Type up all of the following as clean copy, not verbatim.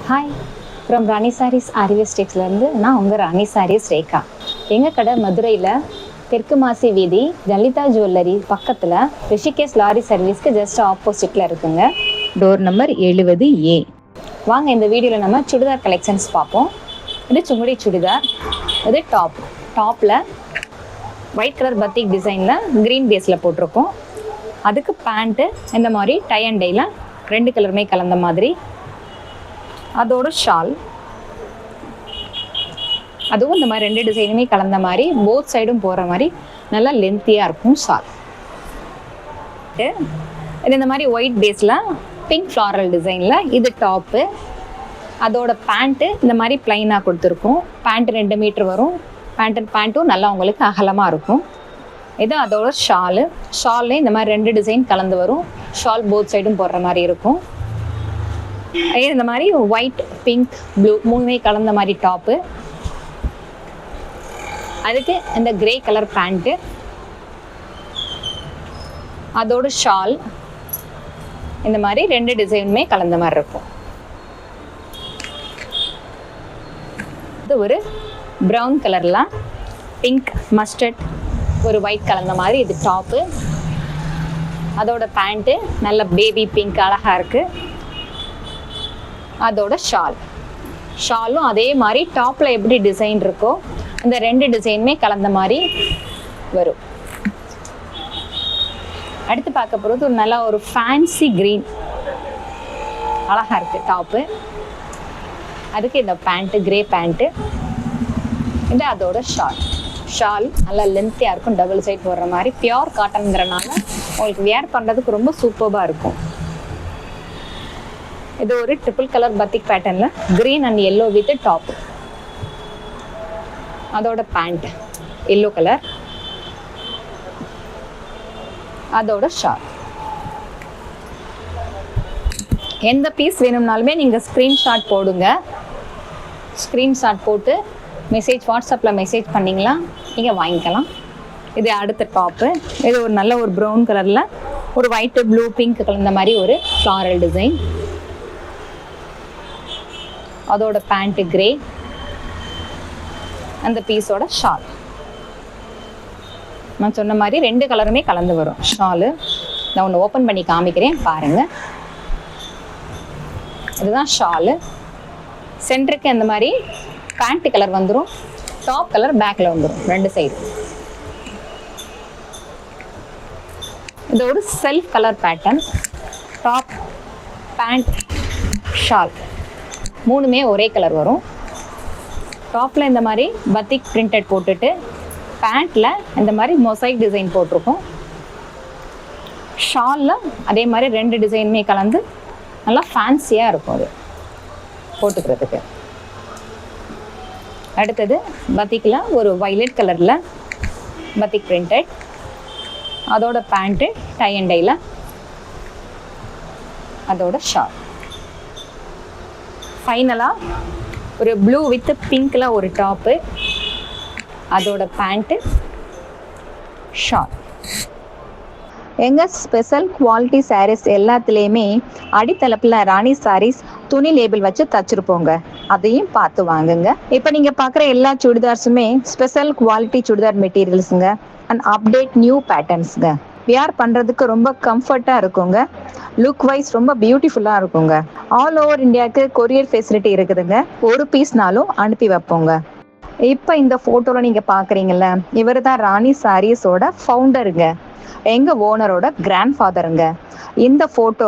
Hi from ராணி சாரீஸ் ஆரிவேஸ் டெக்ஸ்லேருந்து நான் உங்கள் ராணி சாரீஸ் ரேகா. எங்கள் கடை மதுரையில் தெற்கு மாசி வீதி லலிதா ஜுவல்லரி பக்கத்தில் ரிஷிகேஷ் லாரி சர்வீஸ்க்கு ஜஸ்ட் ஆப்போசிட்டில் இருக்குங்க. Door number 70A. வாங்க இந்த வீடியோவில் நம்ம சுடிதார் கலெக்ஷன்ஸ் பார்ப்போம். இது சுங்குடி சுடிதார். இது டாப்பில் ஒயிட் கலர் பத்திக் டிசைனில் க்ரீன் பேஸில் போட்டிருக்கோம். அதுக்கு பேண்ட்டு இந்த மாதிரி டை அண்ட் டையில் 2 கலருமே கலந்த மாதிரி. அதோட ஷால் அதுவும் இந்த மாதிரி 2 டிசைனுமே கலந்த மாதிரி போத் சைடும் போகிற மாதிரி நல்லா லென்த்தியாக இருக்கும் ஷால். இது இந்த மாதிரி ஒயிட் பேஸில் பிங்க் ஃப்ளாரல் டிசைனில் இது டாப்பு. அதோட பேண்ட்டு இந்த மாதிரி ப்ளைனாக கொடுத்துருக்கோம். பேண்ட்டு 2 மீட்டர் வரும். பேண்ட்டும் நல்லா உங்களுக்கு அகலமாக இருக்கும். இது அதோட ஷால்லே இந்த மாதிரி 2 டிசைன் கலந்து வரும். ஷால் போத் சைடும் போடுற மாதிரி இருக்கும். இந்த மாதிரி ஒயிட் பிங்க் ப்ளூ 3மே கலந்த மாதிரி டாப்பு. அதுக்கு இந்த கிரே கலர் பேண்ட்டு. அதோட ஷால் இந்த மாதிரி 2 டிசைனுமே கலந்த மாதிரி இருக்கும். இது ஒரு ப்ரௌன் கலர்ல பிங்க் மஸ்டர்ட் ஒரு ஒயிட் கலந்த மாதிரி இது டாப்பு. அதோட பேண்ட்டு நல்ல பேபி பிங்க் அழகா இருக்கு. அதோட ஷாலும் அதே மாதிரி டாப்பில் எப்படி டிசைன் இருக்கோ இந்த 2 டிசைனுமே கலந்த மாதிரி வரும். அடுத்து பார்க்க போகிறது நல்லா ஒரு ஃபேன்சி க்ரீன் அழகாக இருக்குது டாப்பு. அதுக்கு இந்த பேண்ட்டு கிரே பேண்ட்டு. இது அதோட ஷால் நல்லா லென்த்தியாக இருக்கும். டபுள் சைட் போடுற மாதிரி பியோர் காட்டனுங்கிறனால உங்களுக்கு வேர் பண்ணுறதுக்கு ரொம்ப சூப்பராக இருக்கும். இது ஒரு ட்ரிபிள் கலர் பத்திக் பேட்டர்னில் green and yellow with top. அதோட பேண்ட் எல்லோ கலர். அதோட ஷால். எந்த பீஸ் வேணும்னாலுமே நீங்கள் ஸ்க்ரீன்ஷாட் போடுங்க. ஸ்க்ரீன்ஷாட் போட்டு வாட்ஸ்அப்பில் மெசேஜ் பண்ணிங்களா நீங்கள் வாங்கிக்கலாம். இது அடுத்த டாப்பு. இது ஒரு நல்ல ஒரு ப்ரௌன் கலரில் ஒரு ஒயிட்டு ப்ளூ பிங்க் கலந்த மாதிரி ஒரு ஃப்ளாரல் டிசைன். அதோட பேண்ட்டு கிரே. அந்த பீஸோட ஷால் நான் சொன்ன மாதிரி 2 கலருமே கலந்து வரும் ஷாலு. நான் ஒன்று ஓப்பன் பண்ணி காமிக்கிறேன் பாருங்க. இதுதான் ஷாலு. சென்டருக்கு இந்த மாதிரி பேண்ட் கலர் வந்துடும். டாப் கலர் பேக்கில் வந்துடும் 2 சைடு. இது ஒரு self colour pattern. Top pant shawl 3மே ஒரே கலர் வரும். டாப்பில் இந்த மாதிரி பத்திக் பிரிண்டட் போட்டுட்டு பேண்ட்டில் இந்த மாதிரி மொசைக் டிசைன் போட்டிருக்கோம். ஷாலில் அதே மாதிரி 2 டிசைனுமே கலந்து நல்லா ஃபேன்சியாக இருக்கும் அது போட்டுக்கிறதுக்கு. அடுத்தது பத்திக்கில் ஒரு வயலட் கலரில் பத்திக் பிரிண்டட். அதோட பேண்ட்டு டை அண்ட் டையில். அதோட ஷால். ஃபைனலாக ஒரு ப்ளூ வித் பிங்க்கில் ஒரு டாப்பு. அதோட பேண்ட்டு ஷால். எங்கள் ஸ்பெஷல் குவாலிட்டி சாரீஸ் எல்லாத்துலேயுமே அடித்தளப்பில் ராணி சாரீஸ் துணி லேபிள் வச்சு தச்சுருப்போங்க. அதையும் பார்த்து வாங்குங்க. இப்போ நீங்கள் பார்க்குற எல்லா சுடிதார்ஸுமே ஸ்பெஷல் குவாலிட்டி சுடிதார் மெட்டீரியல்ஸுங்க அண்ட் அப்டேட் நியூ பேட்டர்ன்ஸுங்க. வியர் பண்ணுறதுக்கு ரொம்ப கம்ஃபர்ட்டாக இருக்குங்க. லுக் வைஸ் ரொம்ப பியூட்டிஃபுல்லாக இருக்குங்க. ஆல் ஓவர் இந்தியாவுக்கு கொரியர் ஃபெசிலிட்டி இருக்குதுங்க. ஒரு பீஸ்னாலும் அனுப்பி வைப்போங்க. இப்போ இந்த ஃபோட்டோவில் நீங்கள் பார்க்குறீங்கல்ல, இவர் தான் ராணி சாரீஸோட ஃபவுண்டருங்க. எங்கள் ஓனரோட கிராண்ட் ஃபாதருங்க. இந்த ஃபோட்டோ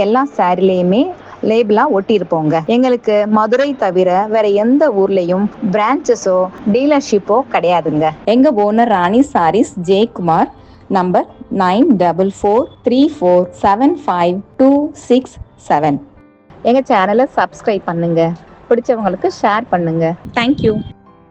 எல்லா சாரிலையுமே லேபிளாக ஒட்டியிருப்போங்க. எங்களுக்கு மதுரை தவிர வேற எந்த ஊர்லேயும் பிரான்ச்சஸோ டீலர்ஷிப்போ கிடையாதுங்க. எங்கள் ஓனர் ராணி சாரீஸ் ஜெயக்குமார். நம்பர் 9434752667. எங்கள் சேனலை சப்ஸ்கிரைப் பண்ணுங்க. பிடிச்சவங்களுக்கு ஷேர் பண்ணுங்க. தேங்க்யூ.